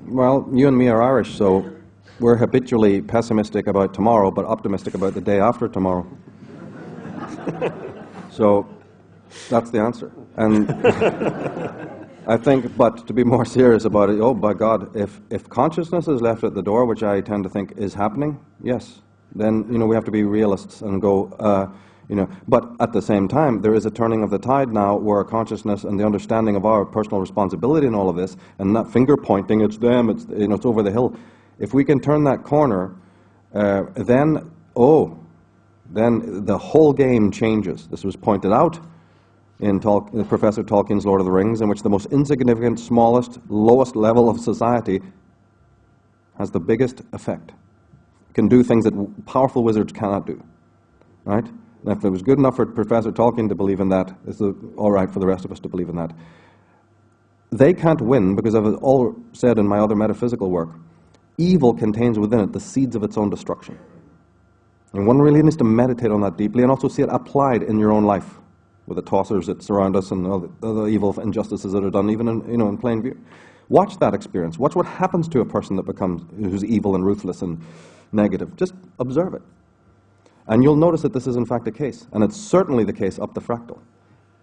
Well, you and me are Irish, so we're habitually pessimistic about tomorrow, but optimistic about the day after tomorrow. So that's the answer. And I think, but to be more serious about it, oh, by God, if consciousness is left at the door, which I tend to think is happening, yes, then, we have to be realists and go, but at the same time, there is a turning of the tide now where consciousness and the understanding of our personal responsibility in all of this, and not finger pointing, it's them, it's over the hill. If we can turn that corner, then the whole game changes. This was pointed out in Professor Tolkien's Lord of the Rings, in which the most insignificant, smallest, lowest level of society has the biggest effect. It can do things that powerful wizards cannot do, right? And if it was good enough for Professor Tolkien to believe in that, it's all right for the rest of us to believe in that. They can't win, because I've all said in my other metaphysical work, evil contains within it the seeds of its own destruction. And one really needs to meditate on that deeply and also see it applied in your own life, with the tossers that surround us and all the evil injustices that are done, even in plain view. Watch that experience. Watch what happens to a person who's evil and ruthless and negative. Just observe it. And you'll notice that this is in fact the case. And it's certainly the case up the fractal.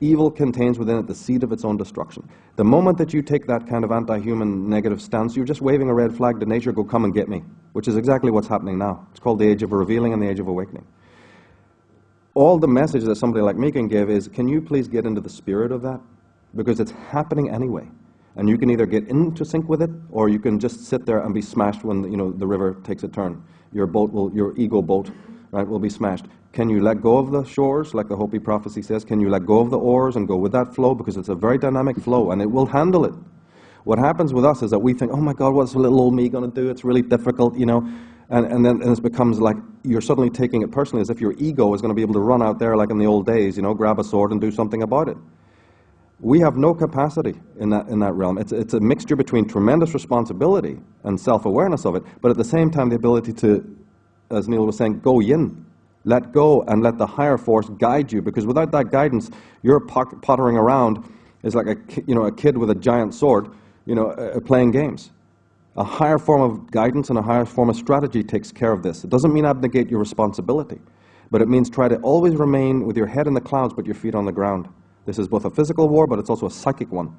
Evil contains within it the seed of its own destruction. The moment that you take that kind of anti-human negative stance, you're just waving a red flag to nature, go come and get me, which is exactly what's happening now. It's called the age of revealing and the age of awakening. All the message that somebody like me can give is, can you please get into the spirit of that? Because it's happening anyway. And you can either get into sync with it, or you can just sit there and be smashed when the river takes a turn. Your ego boat, right, will be smashed. Can you let go of the shores, like the Hopi prophecy says? Can you let go of the oars and go with that flow? Because it's a very dynamic flow, and it will handle it. What happens with us is that we think, oh my God, what's little old me going to do? It's really difficult, And then it becomes like you're suddenly taking it personally, as if your ego is going to be able to run out there like in the old days, grab a sword and do something about it. We have no capacity in that realm. It's a mixture between tremendous responsibility and self-awareness of it, but at the same time the ability to, as Neil was saying, go yin. Let go and let the higher force guide you, because without that guidance, you're pottering around is like a kid with a giant sword, playing games. A higher form of guidance and a higher form of strategy takes care of this. It doesn't mean abnegate your responsibility, but it means try to always remain with your head in the clouds but your feet on the ground. This is both a physical war, but it's also a psychic one.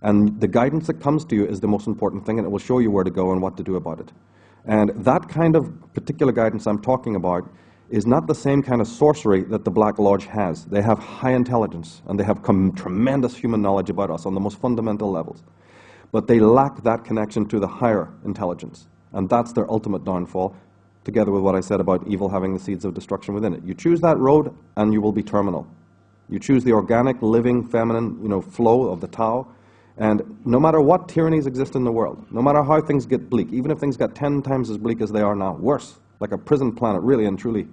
And the guidance that comes to you is the most important thing, and it will show you where to go and what to do about it. And that kind of particular guidance I'm talking about is not the same kind of sorcery that the Black Lodge has. They have high intelligence, and they have tremendous human knowledge about us on the most fundamental levels. But they lack that connection to the higher intelligence. And that's their ultimate downfall, together with what I said about evil having the seeds of destruction within it. You choose that road, and you will be terminal. You choose the organic, living, feminine, flow of the Tao, and no matter what tyrannies exist in the world, no matter how things get bleak, even if things got 10 times as bleak as they are now, worse, like a prison planet, really and truly,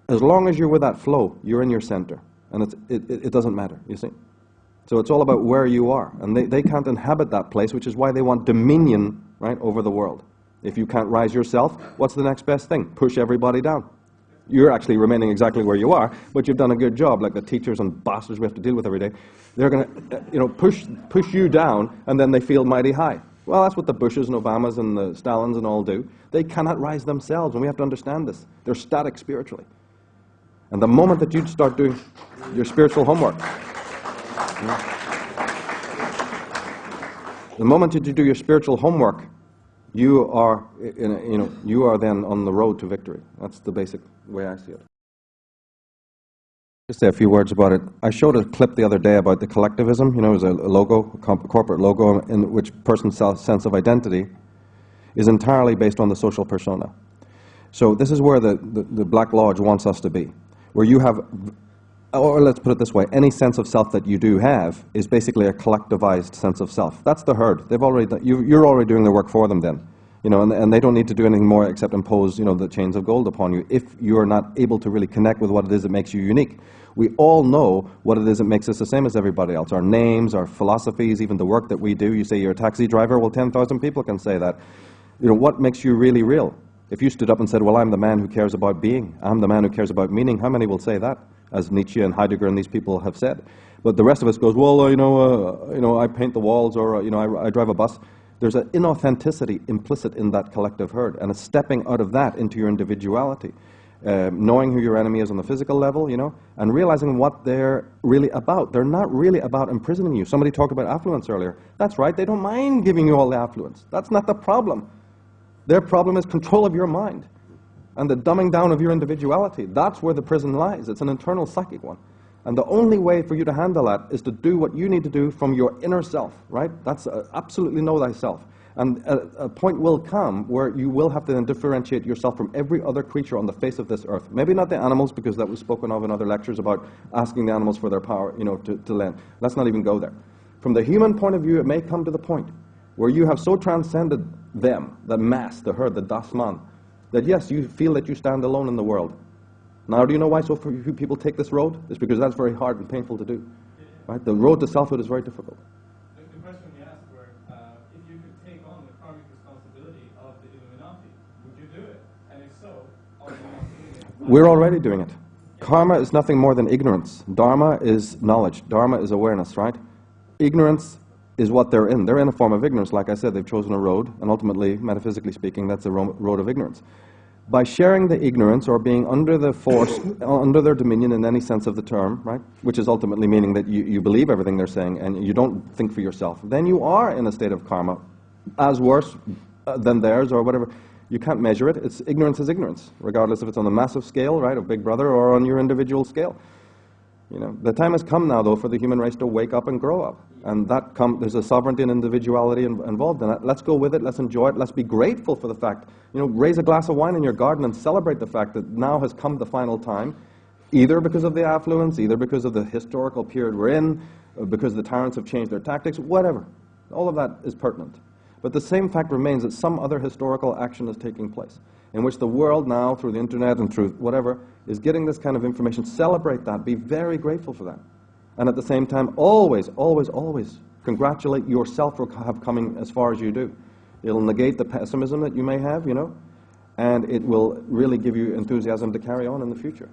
as long as you're with that flow, you're in your center, and it doesn't matter, you see. So it's all about where you are, and they can't inhabit that place, which is why they want dominion, right, over the world. If you can't rise yourself, what's the next best thing? Push everybody down. You're actually remaining exactly where you are, but you've done a good job, like the teachers and bastards we have to deal with every day. They're going to, push you down, and then they feel mighty high. Well, that's what the Bushes and Obamas and the Stalins and all do. They cannot rise themselves, and we have to understand this. They're static spiritually. And the moment that you start doing your spiritual homework, the moment that you do your spiritual homework, you are then on the road to victory. That's the basic way I see it. Just say a few words about it. I showed a clip the other day about the collectivism. It was a logo, a corporate logo, in which person's sense of identity is entirely based on the social persona. So this is where the Black Lodge wants us to be, where you have, or let's put it this way, any sense of self that you do have is basically a collectivized sense of self. That's the herd. They've already done, you're already doing the work for them then. And they don't need to do anything more except impose, the chains of gold upon you if you're not able to really connect with what it is that makes you unique. We all know what it is that makes us the same as everybody else. Our names, our philosophies, even the work that we do. You say you're a taxi driver, well, 10,000 people can say that. What makes you really real? If you stood up and said, well, I'm the man who cares about being, I'm the man who cares about meaning, how many will say that? As Nietzsche and Heidegger and these people have said. But the rest of us goes, well, I paint the walls, or, I drive a bus. There's an inauthenticity implicit in that collective herd, and a stepping out of that into your individuality. Knowing who your enemy is on the physical level, you know, and realizing what they're really about. They're not really about imprisoning you. Somebody talked about affluence earlier. That's right, they don't mind giving you all the affluence. That's not the problem. Their problem is control of your mind and the dumbing down of your individuality. That's where the prison lies. It's an internal psychic one. And the only way for you to handle that is to do what you need to do from your inner self, right? That's absolutely know thyself. And a point will come where you will have to then differentiate yourself from every other creature on the face of this earth. Maybe not the animals, because that was spoken of in other lectures about asking the animals for their power, you know, to lend. Let's not even go there. From the human point of view, it may come to the point where you have so transcended them, the mass, the herd, the das Man, that yes, you feel that you stand alone in the world. Now, do you know why so few people take this road? It's because that's very hard and painful to do. Right? The road to selfhood is very difficult. The question you asked were, if you could take on the karmic responsibility of the Illuminati, would you do it? And if so, are you not doing it? We're already doing it. Karma is nothing more than ignorance. Dharma is knowledge. Dharma is awareness, right? Ignorance is what they're in. They're in a form of ignorance. Like I said, they've chosen a road, and ultimately, metaphysically speaking, that's a road of ignorance. By sharing the ignorance or being under the force, under their dominion in any sense of the term, right, which is ultimately meaning that you believe everything they're saying and you don't think for yourself, then you are in a state of karma, as worse than theirs or whatever. You can't measure it. Ignorance is ignorance, regardless if it's on the massive scale, right, of Big Brother, or on your individual scale. You know, the time has come now, though, for the human race to wake up and grow up. And there's a sovereignty and individuality involved in it. Let's go with it. Let's enjoy it. Let's be grateful for the fact. You know, raise a glass of wine in your garden and celebrate the fact that now has come the final time, either because of the affluence, either because of the historical period we're in, because the tyrants have changed their tactics, whatever. All of that is pertinent. But the same fact remains that some other historical action is taking place, in which the world now, through the internet and through whatever, is getting this kind of information. Celebrate that. Be very grateful for that. And at the same time, always, always, always congratulate yourself for coming as far as you do. It'll negate the pessimism that you may have, you know, and it will really give you enthusiasm to carry on in the future.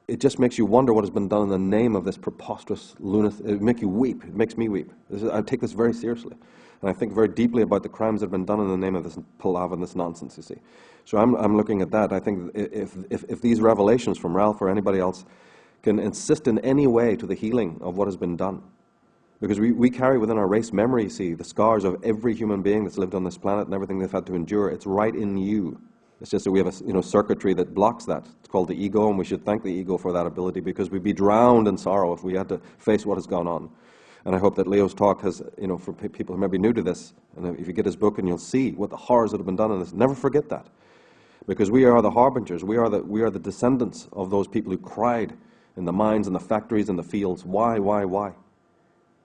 It just makes you wonder what has been done in the name of this preposterous lunacy. It makes you weep. It makes me weep. I take this very seriously. And I think very deeply about the crimes that have been done in the name of this palaver and this nonsense, you see. So I'm looking at that. I think if these revelations from Ralph or anybody else can insist in any way to the healing of what has been done, because we carry within our race memory, you see, the scars of every human being that's lived on this planet and everything they've had to endure. It's right in you. It's just that we have a circuitry that blocks that. It's called the ego, and we should thank the ego for that ability, because we'd be drowned in sorrow if we had to face what has gone on. And I hope that Leo's talk has, you know, for people who may be new to this, and if you get his book and you'll see what the horrors that have been done in this, never forget that. Because we are the harbingers, we are the descendants of those people who cried in the mines and the factories and the fields. Why?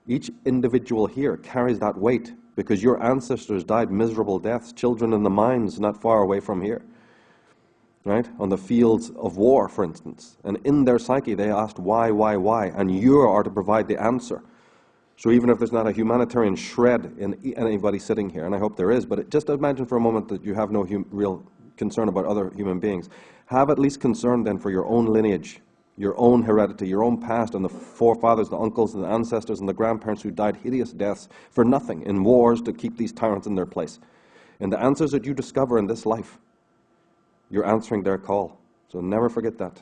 Each individual here carries that weight, because your ancestors died miserable deaths, children in the mines not far away from here, right? On the fields of war, for instance. And in their psyche, they asked why? And you are to provide the answer. So even if there's not a humanitarian shred in anybody sitting here, and I hope there is, but just imagine for a moment that you have no real concern about other human beings. Have at least concern then for your own lineage, your own heredity, your own past, and the forefathers, the uncles, and the ancestors, and the grandparents who died hideous deaths for nothing in wars to keep these tyrants in their place. And the answers that you discover in this life, you're answering their call. So never forget that.